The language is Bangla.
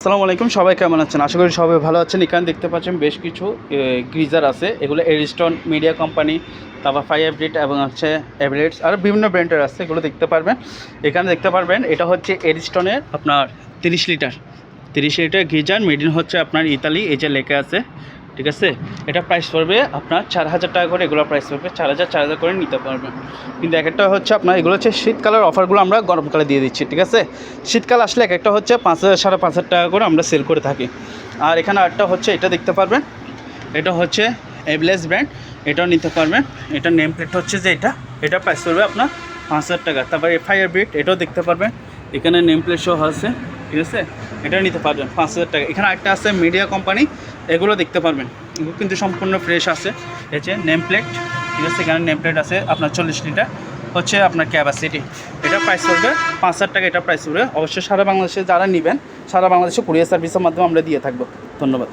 আসসালামু আলাইকুম, সবাই কেমন আছেন? আশা করি সবাই ভালো আছেন। এখানে দেখতে পাচ্ছেন বেশ কিছু গ্রিজার আছে। এগুলো এরিস্টন মিডিয়া কোম্পানি, তারপর ফায়ার ব্রিট এবং হচ্ছে এভারেটস আর বিভিন্ন ব্র্যান্ডের আছে। এগুলো দেখতে পারবেন। এখানে দেখতে পারবেন এটা হচ্ছে এরিস্টনের আপনার 30 লিটার গ্রিজার, মেডিন হচ্ছে আপনার ইতালি, এই যে লেখা আছে, ঠিক আছে। এটা প্রাইস পড়বে আপনার 4000 টাকা করে। এগুলো প্রাইস পড়বে 4000 করে নিতে পারবেন। কিন্তু এক একটা হচ্ছে আপনার এগুলো হচ্ছে শীতকালের অফারগুলো আমরা গরমকালে দিয়ে দিচ্ছি, ঠিক আছে। শীতকাল আসলে এক একটা হচ্ছে 5000 5,500 টাকা করে আমরা সেল করে থাকি। আর এখানে আরেকটা হচ্ছে এটা দেখতে পারবেন, এটা হচ্ছে এভলেস ব্র্যান্ড, এটাও নিতে পারবেন। এটা নেম প্লেট হচ্ছে যে এটা প্রাইস পড়বে আপনার 5000 টাকা। তারপরে ফায়ার ব্রিট, এটাও দেখতে পারবেন, এখানে নেম প্লেট সহ আছে, ঠিক আছে। এটা নিতে পারবেন 5000 টাকা। এখানে আরেকটা আছে মিডিয়া কোম্পানি, এগুলো দেখতে পারবেন, এগুলো কিন্তু সম্পূর্ণ ফ্রেশ আছে। এই যে নেম প্লেট, ঠিক আছে। এখানে নেম প্লেট আছে আপনার 40 লিটার হচ্ছে আপনার ক্যাপাসিটি। এটা প্রাইস পড়বে 5000 টাকা। এটা প্রাইস পড়বে অবশ্যই সারা বাংলাদেশে যারা নেবেন, সারা বাংলাদেশে কুরিয়ার সার্ভিসের মাধ্যমে আমরা দিয়ে থাকবো। ধন্যবাদ।